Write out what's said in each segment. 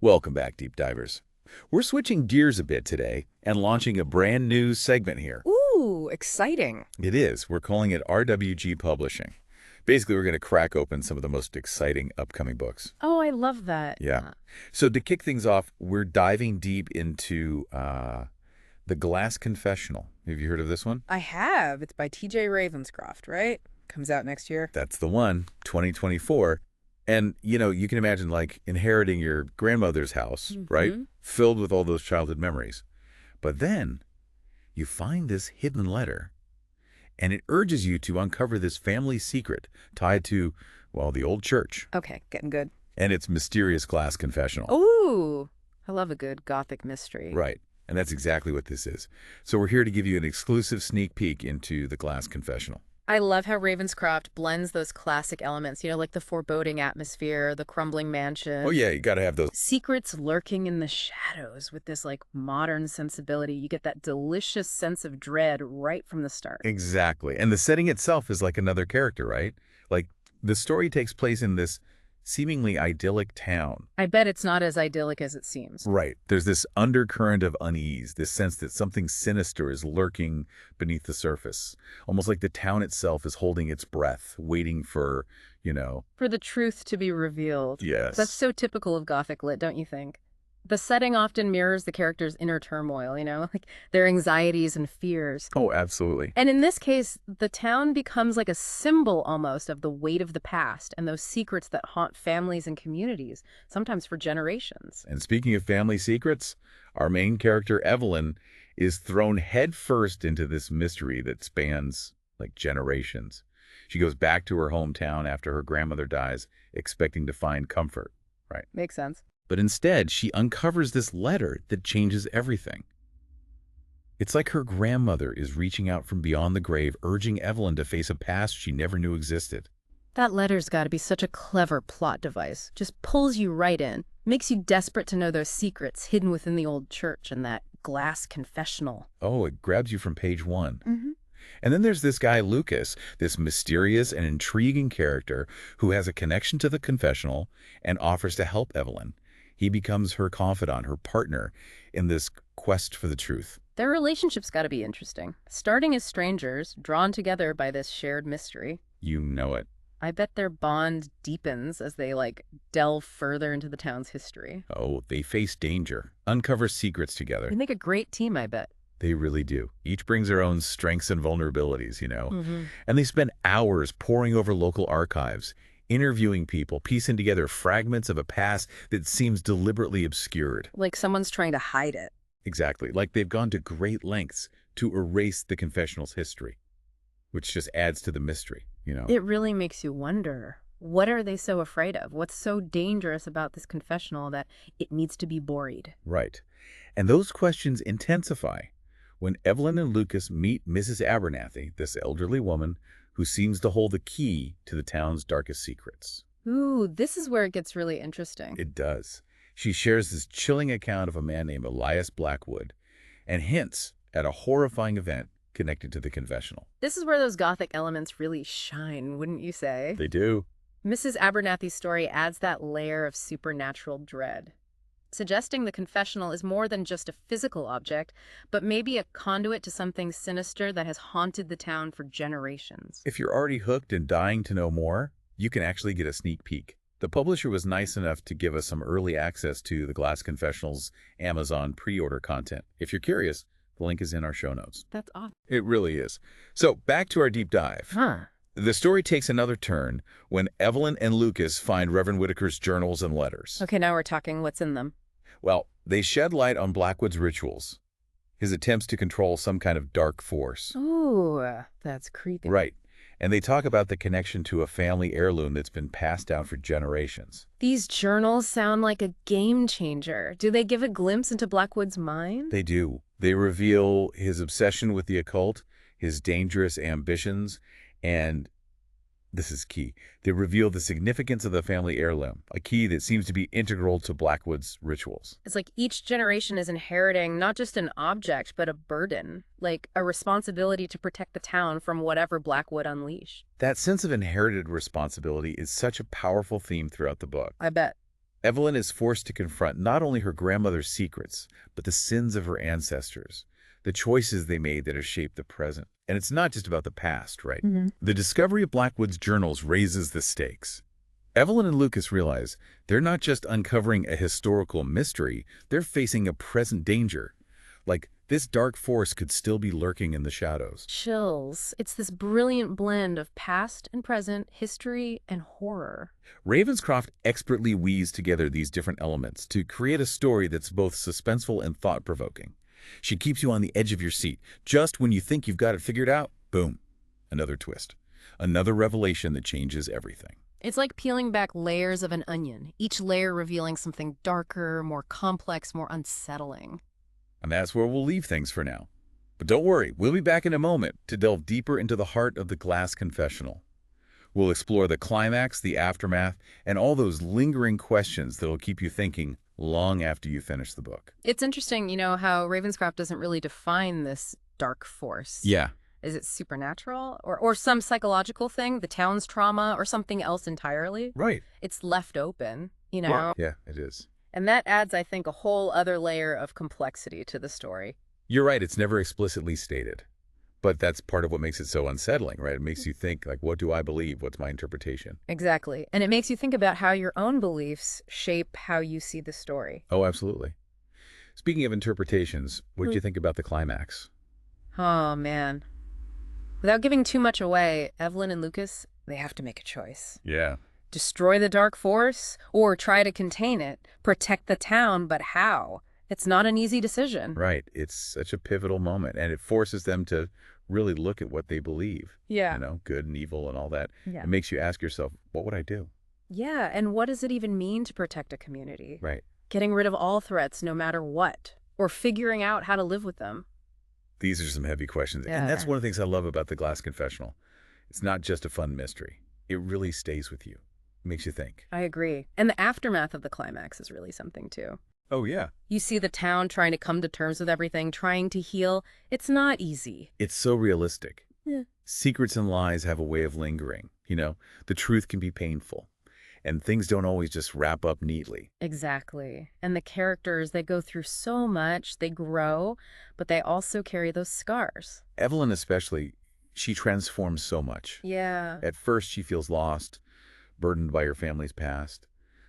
Welcome back, Deep Divers. We're switching gears a bit today and launching a brand new segment here. Ooh, exciting. It is. We're calling it RWG Publishing. Basically, we're going to crack open some of the most exciting upcoming books. Oh, I love that. Yeah. So to kick things off, we're diving deep into the Glass Confessional. Have you heard of this one? I have. It's by T J Ravenscroft, right? Comes out next year. That's the one, 2024. And, you can imagine, like, inheriting your grandmother's house, right? Filled with all those childhood memories. But then you find this hidden letter, and it urges you to uncover this family secret tied to, well, the old church Okay, getting good. and its mysterious glass confessional. Ooh, I love a good gothic mystery. Right. And that's exactly what this is. So we're here to give you an exclusive sneak peek into the glass confessional. I love how Ravenscroft blends those classic elements, like the foreboding atmosphere, the crumbling mansion. Oh, yeah, you got to have those. Secrets lurking in the shadows with this, modern sensibility. You get that delicious sense of dread right from the start. Exactly. And the setting itself is like another character, right? Like, the story takes place in this seemingly idyllic town. I bet it's not as idyllic as it seems. Right. There's this undercurrent of unease, this sense that something sinister is lurking beneath the surface. Almost like the town itself is holding its breath, waiting for, For the truth to be revealed. Yes. That's so typical of Gothic lit, don't you think? The setting often mirrors the characters' inner turmoil, like their anxieties and fears. Oh, absolutely. And in this case, the town becomes like a symbol almost of the weight of the past and those secrets that haunt families and communities, sometimes for generations. And speaking of family secrets, our main character, Evelyn, is thrown headfirst into this mystery that spans, like, generations. She goes back to her hometown after her grandmother dies, expecting to find comfort, right? Makes sense. But instead, she uncovers this letter that changes everything. It's like her grandmother is reaching out from beyond the grave, urging Evelyn to face a past she never knew existed. That letter's got to be such a clever plot device. Just pulls you right in, makes you desperate to know those secrets hidden within the old church and that glass confessional. Oh, it grabs you from page one. And then there's this guy, Lucas, this mysterious and intriguing character who has a connection to the confessional and offers to help Evelyn. He becomes her confidant, her partner in this quest for the truth. Their relationship's got to be interesting. Starting as strangers, drawn together by this shared mystery. You know it. I bet their bond deepens as they, delve further into the town's history. Oh, they face danger, uncover secrets together. They make a great team, I bet. They really do. Each brings their own strengths and vulnerabilities, And they spend hours poring over local archives, interviewing people, piecing together fragments of a past that seems deliberately obscured. Like someone's trying to hide it. Exactly. Like they've gone to great lengths to erase the confessional's history, which just adds to the mystery, It really makes you wonder, what are they so afraid of? What's so dangerous about this confessional that it needs to be buried? Right. And those questions intensify when Evelyn and Lucas meet Mrs. Abernathy, this elderly woman who seems to hold the key to the town's darkest secrets. Ooh, this is where it gets really interesting. It does. She shares this chilling account of a man named Elias Blackwood and hints at a horrifying event connected to the confessional. This is where those Gothic elements really shine, wouldn't you say? They do. Mrs. Abernathy's story adds that layer of supernatural dread, suggesting the confessional is more than just a physical object, but maybe a conduit to something sinister that has haunted the town for generations. If you're already hooked and dying to know more, you can actually get a sneak peek. The publisher was nice enough to give us some early access to the Glass Confessional's Amazon pre-order content. If you're curious, the link is in our show notes. That's awesome. It really is. So back to our deep dive. The story takes another turn when Evelyn and Lucas find Reverend Whitaker's journals and letters. Okay, now we're talking what's in them. Well, they shed light on Blackwood's rituals, his attempts to control some kind of dark force. Ooh, that's creepy. Right. And they talk about the connection to a family heirloom that's been passed down for generations. These journals sound like a game changer. Do they give a glimpse into Blackwood's mind? They do. They reveal his obsession with the occult, his dangerous ambitions, and this is key. They reveal the significance of the family heirloom, a key that seems to be integral to Blackwood's rituals. It's like each generation is inheriting not just an object, but a burden, like a responsibility to protect the town from whatever Blackwood unleashed. That sense of inherited responsibility is such a powerful theme throughout the book. I bet. Evelyn is forced to confront not only her grandmother's secrets, but the sins of her ancestors, the choices they made that have shaped the present. And it's not just about the past, right? The discovery of Blackwood's journals raises the stakes. Evelyn and Lucas realize they're not just uncovering a historical mystery, they're facing a present danger. Like, this dark force could still be lurking in the shadows. Chills. It's this brilliant blend of past and present, history and horror. Ravenscroft expertly weaves together these different elements to create a story that's both suspenseful and thought-provoking. She keeps you on the edge of your seat. Just when you think you've got it figured out, boom, another twist. Another revelation that changes everything. It's like peeling back layers of an onion, each layer revealing something darker, more complex, more unsettling. And that's where we'll leave things for now. But don't worry, we'll be back in a moment to delve deeper into the heart of the Glass Confessional. We'll explore the climax, the aftermath, and all those lingering questions that'll keep you thinking long after you finish the book. It's interesting, how Ravenscroft doesn't really define this dark force. Yeah. Is it supernatural or some psychological thing, the town's trauma, or something else entirely? Right. It's left open, Yeah, it is. And that adds, I think, a whole other layer of complexity to the story. You're right, it's never explicitly stated. But that's part of what makes it so unsettling, right? It makes you think, like, what do I believe? What's my interpretation? Exactly. And it makes you think about how your own beliefs shape how you see the story. Oh, absolutely. Speaking of interpretations, what did you think about the climax? Oh, man. Without giving too much away, Evelyn and Lucas, they have to make a choice. Yeah. Destroy the dark force or try to contain it, protect the town, but how? It's not an easy decision. Right. It's such a pivotal moment, and it forces them to really look at what they believe. Yeah. Good and evil and all that. Yeah. It makes you ask yourself, what would I do? Yeah, and what does it even mean to protect a community? Right. Getting rid of all threats no matter what, or figuring out how to live with them. These are some heavy questions. Yeah. And that's one of the things I love about the Glass Confessional. It's not just a fun mystery. It really stays with you. It makes you think. I agree. And the aftermath of the climax is really something, too. Oh, yeah. You see the town trying to come to terms with everything, trying to heal. It's not easy. It's so realistic. Yeah. Secrets and lies have a way of lingering. The truth can be painful. And things don't always just wrap up neatly. Exactly. And the characters, they go through so much, they grow, but they also carry those scars. Evelyn especially, she transforms so much. Yeah. At first, she feels lost, burdened by her family's past.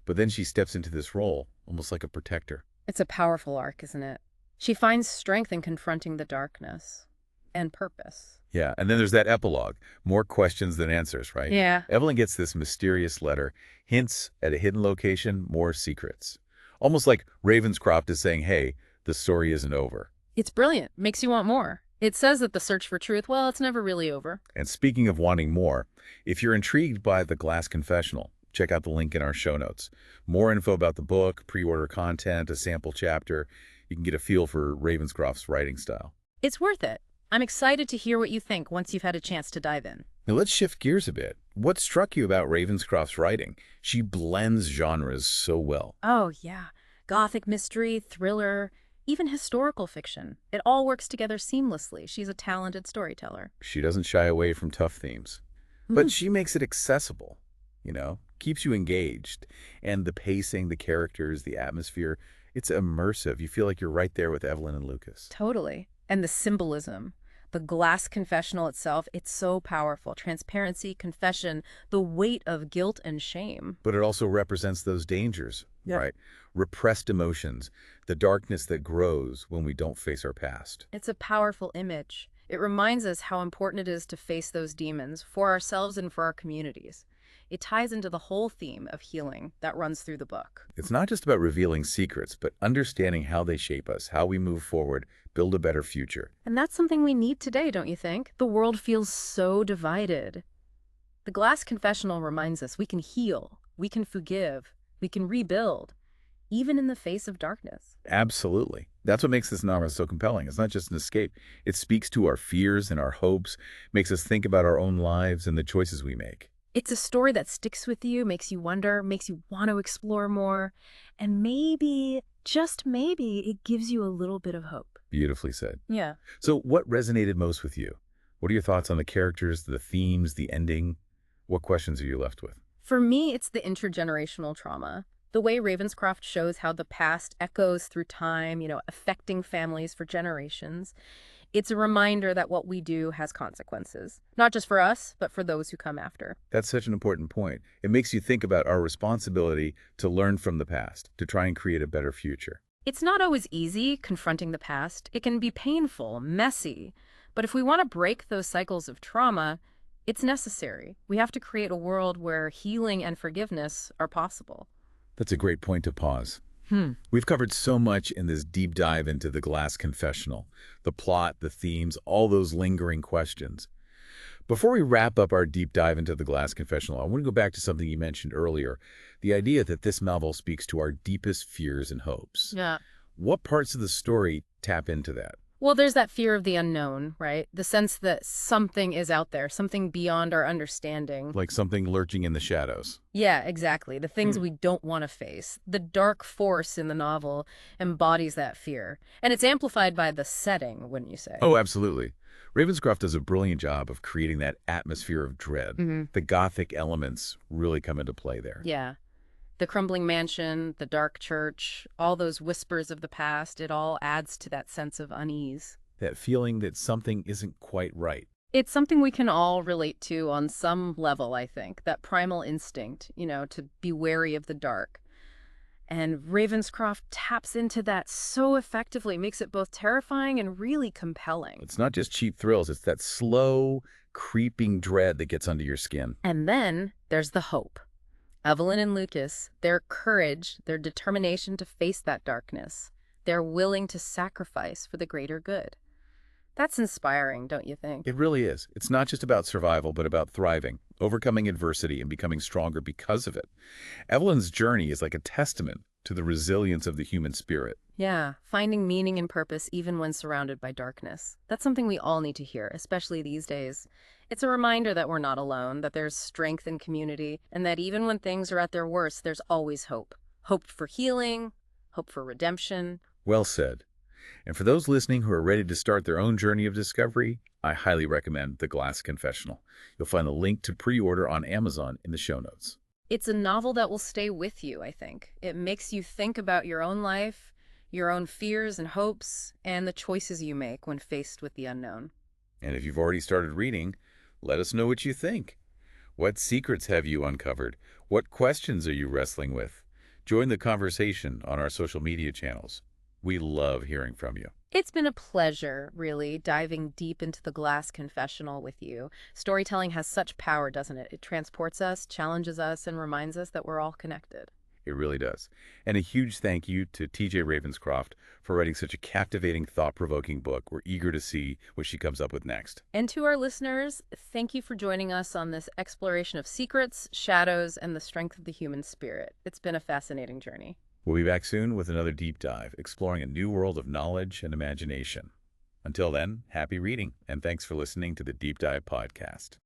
But then she steps into this role, almost like a protector. It's a powerful arc, isn't it? She finds strength in confronting the darkness and purpose. Yeah, and then there's that epilogue. More questions than answers, right? Yeah. Evelyn gets this mysterious letter, hints at a hidden location, more secrets. Almost like Ravenscroft is saying, hey, the story isn't over. It's brilliant. Makes you want more. It says that the search for truth, well, it's never really over. And speaking of wanting more, if you're intrigued by The Glass Confessional, check out the link in our show notes. More info about the book, pre-order content, a sample chapter. You can get a feel for Ravenscroft's writing style. It's worth it. I'm excited to hear what you think once you've had a chance to dive in. Now let's shift gears a bit. What struck you about Ravenscroft's writing? She blends genres so well. Oh, yeah. Gothic mystery, thriller, even historical fiction. It all works together seamlessly. She's a talented storyteller. She doesn't shy away from tough themes. But she makes it accessible, keeps you engaged. And the pacing, the characters, the atmosphere, it's immersive. You feel like you're right there with Evelyn and Lucas. Totally. And the symbolism. The Glass Confessional itself, it's so powerful. Transparency, confession, the weight of guilt and shame. But it also represents those dangers, right? Repressed emotions, the darkness that grows when we don't face our past. It's a powerful image. It reminds us how important it is to face those demons for ourselves and for our communities. It ties into the whole theme of healing that runs through the book. It's not just about revealing secrets, but understanding how they shape us, how we move forward, build a better future. And that's something we need today, don't you think? The world feels so divided. The Glass Confessional reminds us we can heal, we can forgive, we can rebuild, even in the face of darkness. Absolutely. That's what makes this novel so compelling. It's not just an escape. It speaks to our fears and our hopes, makes us think about our own lives and the choices we make. It's a story that sticks with you, makes you wonder, makes you want to explore more, and maybe, just maybe, it gives you a little bit of hope. Beautifully said. Yeah. So what resonated most with you? What are your thoughts on the characters, the themes, the ending? What questions are you left with? For me, it's the intergenerational trauma. The way Ravenscroft shows how the past echoes through time, affecting families for generations, it's a reminder that what we do has consequences, not just for us, but for those who come after. That's such an important point. It makes you think about our responsibility to learn from the past, to try and create a better future. It's not always easy confronting the past. It can be painful, messy. But if we want to break those cycles of trauma, it's necessary. We have to create a world where healing and forgiveness are possible. That's a great point to pause. We've covered so much in this deep dive into the Glass Confessional, the plot, the themes, all those lingering questions. Before we wrap up our deep dive into the Glass Confessional, I want to go back to something you mentioned earlier, the idea that this novel speaks to our deepest fears and hopes. Yeah. What parts of the story tap into that? Well, there's that fear of the unknown, right? The sense that something is out there, something beyond our understanding. Like something lurching in the shadows. Yeah, exactly. The things we don't want to face. The dark force in the novel embodies that fear. And it's amplified by the setting, wouldn't you say? Oh, absolutely. Ravenscroft does a brilliant job of creating that atmosphere of dread. The Gothic elements really come into play there. Yeah. The crumbling mansion, the dark church, all those whispers of the past, it all adds to that sense of unease. That feeling that something isn't quite right. It's something we can all relate to on some level, I think. That primal instinct, to be wary of the dark. And Ravenscroft taps into that so effectively, makes it both terrifying and really compelling. It's not just cheap thrills, it's that slow, creeping dread that gets under your skin. And then there's the hope. Evelyn and Lucas, their courage, their determination to face that darkness, they're willing to sacrifice for the greater good. That's inspiring, don't you think? It really is. It's not just about survival, but about thriving, overcoming adversity, and becoming stronger because of it. Evelyn's journey is like a testament to the resilience of the human spirit. Yeah, finding meaning and purpose even when surrounded by darkness. That's something we all need to hear, especially these days. It's a reminder that we're not alone, that there's strength in community, and that even when things are at their worst, there's always hope. Hope for healing, hope for redemption. Well said. And for those listening who are ready to start their own journey of discovery, I highly recommend The Glass Confessional. You'll find a link to pre-order on Amazon in the show notes. It's a novel that will stay with you, I think. It makes you think about your own life, your own fears and hopes, and the choices you make when faced with the unknown. And if you've already started reading, let us know what you think. What secrets have you uncovered? What questions are you wrestling with? Join the conversation on our social media channels. We love hearing from you. It's been a pleasure, really, diving deep into the Glass Confessional with you. Storytelling has such power, doesn't it? It transports us, challenges us, and reminds us that we're all connected. It really does. And a huge thank you to T J Ravenscroft for writing such a captivating, thought-provoking book. We're eager to see what she comes up with next. And to our listeners, thank you for joining us on this exploration of secrets, shadows, and the strength of the human spirit. It's been a fascinating journey. We'll be back soon with another deep dive, exploring a new world of knowledge and imagination. Until then, happy reading, and thanks for listening to the Deep Dive Podcast.